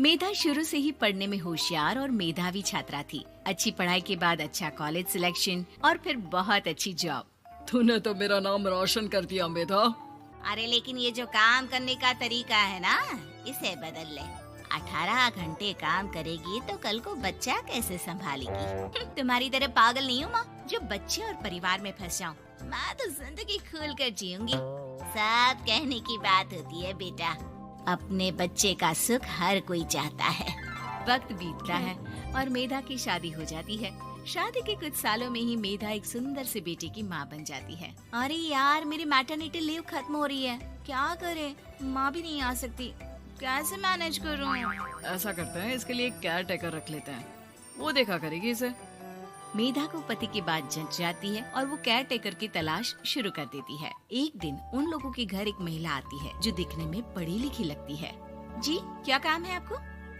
मेधा शुरू से ही पढ़ने में होशियार और मेधावी छात्रा थी। अच्छी पढ़ाई के बाद अच्छा कॉलेज सिलेक्शन और फिर बहुत अच्छी जॉब। तूने तो मेरा नाम रोशन कर दिया मेधा। अरे लेकिन ये जो काम करने का तरीका है ना, इसे बदल ले। 18 घंटे काम करेगी तो कल को बच्चा कैसे संभालेगी? तुम्हारी तरह पागल नहीं हूँ माँ, जो बच्चे और परिवार में फंस जाऊँ। मैं तो जिंदगी खुल कर जीऊंगी। सब कहने की बात होती है बेटा, अपने बच्चे का सुख हर कोई चाहता है। वक्त बीतता है और मेधा की शादी हो जाती है। शादी के कुछ सालों में ही मेधा एक सुंदर से बेटे की माँ बन जाती है। अरे यार, मेरी मैटरनिटी लीव खत्म हो रही है, क्या करे? माँ भी नहीं आ सकती, कैसे मैनेज करूँ? ऐसा करते हैं, इसके लिए एक केयर टेकर रख लेते हैं, वो देखा करेगी इसे। मेधा को पति की बात जंच जाती है और वो केयर टेकर की तलाश शुरू कर देती है। एक दिन उन लोगों के घर एक महिला आती है जो दिखने में पढ़ी लिखी लगती है। जी, क्या काम है आपको?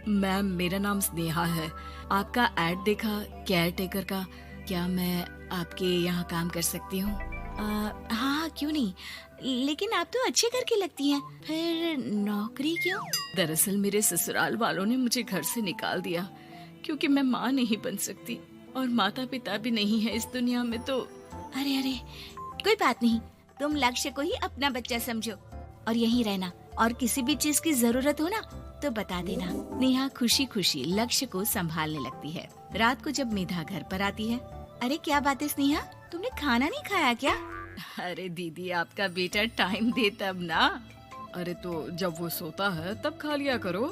मैम, मेरा नाम स्नेहा है। आपका एड देखा केयर टेकर का, क्या मैं आपके यहाँ काम कर सकती हूँ? हाँ, क्यों नहीं, लेकिन आप तो अच्छे घर की लगती हैं, फिर नौकरी क्यों? दरअसल मेरे ससुराल वालों ने मुझे घर से निकाल दिया क्योंकि मैं माँ नहीं बन सकती और माता पिता भी नहीं है इस दुनिया में। तो अरे अरे, कोई बात नहीं, तुम लक्ष्य को ही अपना बच्चा समझो और यहीं रहना, और किसी भी चीज की जरूरत हो ना तो बता देना। नेहा खुशी खुशी लक्ष्य को संभालने लगती है। रात को जब मेधा घर पर आती है, अरे क्या बात है स्नेहा, तुमने खाना नहीं खाया क्या? अरे दीदी, आपका बेटा टाइम दे तब ना। अरे तो जब वो सोता है तब खा लिया करो।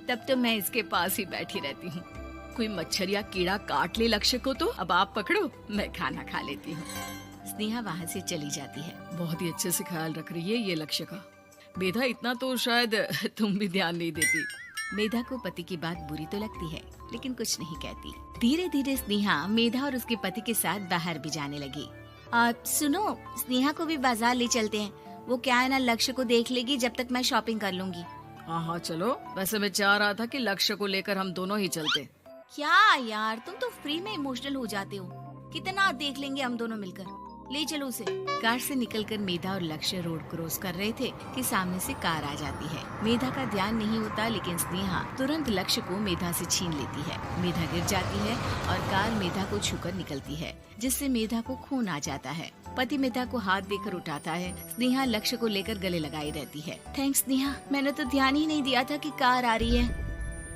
तब तो मैं इसके पास ही बैठी रहती हूँ। कोई मच्छर या कीड़ा काट ले लक्ष्य को तो अब आप पकड़ो, मैं खाना खा लेती हूँ। स्नेहा वहाँ से चली जाती है। बहुत ही अच्छे से ख्याल रख रही है ये लक्ष्य का। मेधा, इतना तो शायद तुम भी ध्यान नहीं देती। मेधा को पति की बात बुरी तो लगती है, लेकिन कुछ नहीं कहती। धीरे धीरे स्नेहा मेधा और उसके पति के साथ बाहर भी जाने लगी। सुनो, स्नेहा को भी बाजार ले चलते हैं, वो क्या है ना, लक्ष्य को देख लेगी जब तक मैं शॉपिंग कर लूंगी। हाँ चलो, वैसे मैं चाह रहा था कि लक्ष्य को लेकर हम दोनों ही चलते। क्या यार, तुम तो फ्री में इमोशनल हो जाते हो, कितना देख लेंगे हम दोनों मिलकर, ले चलो उसे। कार से निकलकर मेधा और लक्ष्य रोड क्रॉस कर रहे थे कि सामने से कार आ जाती है। मेधा का ध्यान नहीं होता, लेकिन स्नेहा तुरंत लक्ष्य को मेधा से छीन लेती है। मेधा गिर जाती है और कार मेधा को छूकर निकलती है, जिससे मेधा को खून आ जाता है। पति मेधा को हाथ देकर उठाता है। स्नेहा लक्ष्य को लेकर गले लगाई रहती है। थैंक्स स्नेहा, मैंने तो ध्यान ही नहीं दिया था कि कार आ रही है।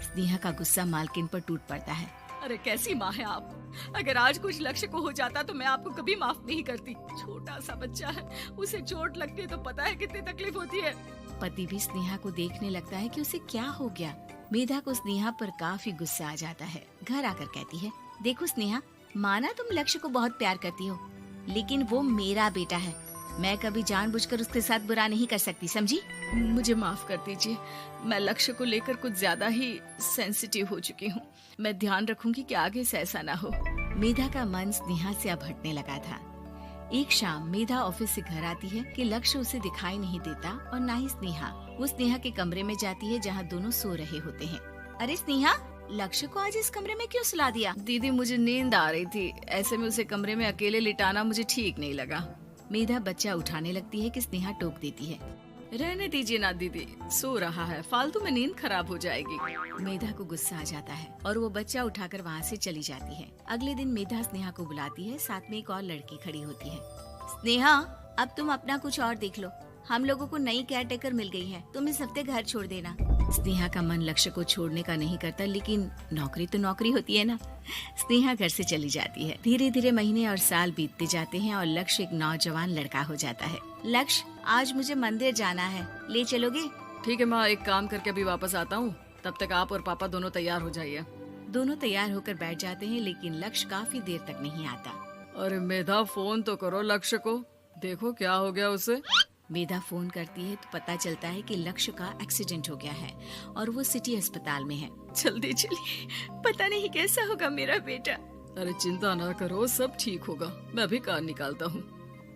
स्नेहा का गुस्सा मालकिन पर टूट पड़ता है। अरे कैसी माँ है आप, अगर आज कुछ लक्ष्य को हो जाता तो मैं आपको कभी माफ नहीं करती। छोटा सा बच्चा है, उसे चोट लगती है तो पता है कितनी तकलीफ होती है। पति भी स्नेहा को देखने लगता है कि उसे क्या हो गया। मेधा को स्नेहा पर काफी गुस्सा आ जाता है। घर आकर कहती है, देखो स्नेहा, माना तुम लक्ष्य को बहुत प्यार करती हो, लेकिन वो मेरा बेटा है, मैं कभी जानबूझकर उसके साथ बुरा नहीं कर सकती, समझी? मुझे माफ कर दीजिए, मैं लक्ष्य को लेकर कुछ ज्यादा ही सेंसिटिव हो चुकी हूँ। मैं ध्यान रखूंगी कि आगे से ऐसा ना हो। मेधा का मन स्नेहा से अब हटने लगा था। एक शाम मेधा ऑफिस से घर आती है कि लक्ष्य उसे दिखाई नहीं देता और ना ही स्नेहा। वो स्नेहा के कमरे में जाती है जहाँ दोनों सो रहे होते हैं। अरे स्नेहा, लक्ष्य को आज इस कमरे में क्यों सुला दिया? दीदी, मुझे नींद आ रही थी, ऐसे में उसे कमरे में अकेले लिटाना मुझे ठीक नहीं लगा। मेधा बच्चा उठाने लगती है कि स्नेहा टोक देती है। रहने दीजिए ना दीदी, सो रहा है, फालतू में नींद खराब हो जाएगी। मेधा को गुस्सा आ जाता है और वो बच्चा उठाकर वहाँ से चली जाती है। अगले दिन मेधा स्नेहा को बुलाती है, साथ में एक और लड़की खड़ी होती है। स्नेहा, अब तुम अपना कुछ और देख लो, हम लोगों को नई केयर टेकर मिल गई है, तुम इस हफ्ते घर छोड़ देना। स्नेहा का मन लक्ष्य को छोड़ने का नहीं करता, लेकिन नौकरी तो नौकरी होती है ना। स्नेहा घर से चली जाती है। धीरे धीरे महीने और साल बीतते जाते हैं और लक्ष्य एक नौजवान लड़का हो जाता है। लक्ष्य, आज मुझे मंदिर जाना है, ले चलोगे? ठीक है माँ, एक काम करके अभी वापस आता हूँ, तब तक आप और पापा दोनों तैयार हो जाइए। दोनों तैयार होकर बैठ जाते हैं, लेकिन लक्ष्य काफी देर तक नहीं आता। अरे मेधा, फोन तो करो लक्ष्य को, देखो क्या हो गया उसे। मेधा फोन करती है तो पता चलता है कि लक्ष्य का एक्सीडेंट हो गया है और वो सिटी अस्पताल में है। जल्दी चलिए, पता नहीं कैसा होगा मेरा बेटा। अरे चिंता ना करो, सब ठीक होगा, मैं अभी कार निकालता हूँ।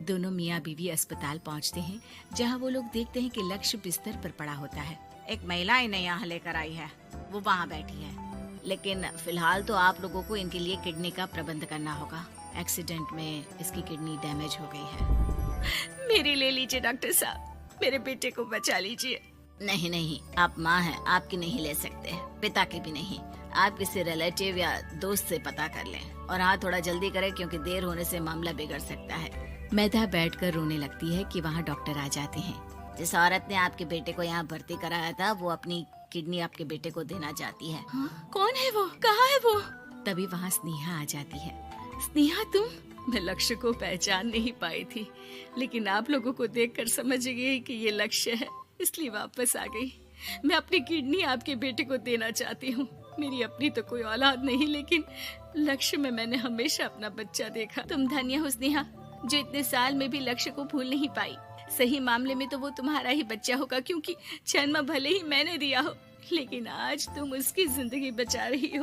दोनों मियाँ बीवी अस्पताल पहुँचते हैं, जहाँ वो लोग देखते हैं कि लक्ष्य बिस्तर पर पड़ा होता है। एक महिला इन्हें यहाँ लेकर आई है, वो वहाँ बैठी है, लेकिन फिलहाल तो आप लोगों को इनके लिए किडनी का प्रबंध करना होगा। एक्सीडेंट में इसकी किडनी डैमेज हो गई है। मेरी ले लीजिए डॉक्टर साहब, मेरे बेटे को बचा लीजिए। नहीं नहीं, आप माँ हैं, आपकी नहीं ले सकते, पिता की भी नहीं। आप किसी रिलेटिव या दोस्त से पता कर लें, और हाँ थोड़ा जल्दी करें क्योंकि देर होने से मामला बिगड़ सकता है। मेधा बैठकर रोने लगती है कि वहाँ डॉक्टर आ जाते हैं। जिस औरत ने आपके बेटे को यहाँ भर्ती कराया था वो अपनी किडनी आपके बेटे को देना चाहती है। हाँ? कौन है वो? कहाँ है वो? तभी वहाँ स्नेहा आ जाती है। स्नेहा तुम? मैं लक्ष्य को पहचान नहीं पाई थी, लेकिन आप लोगों को देखकर समझ गई कि ये लक्ष्य है, इसलिए वापस आ गई। मैं अपनी किडनी आपके बेटे को देना चाहती हूँ। मेरी अपनी तो कोई औलाद नहीं, लेकिन लक्ष्य में मैंने हमेशा अपना बच्चा देखा। तुम धन्य हो स्नेहा, जो इतने साल में भी लक्ष्य को भूल नहीं पाई। सही मामले में तो वो तुम्हारा ही बच्चा होगा, क्योंकि जन्म भले ही मैंने दिया हो, लेकिन आज तुम उसकी जिंदगी बचा रही हो।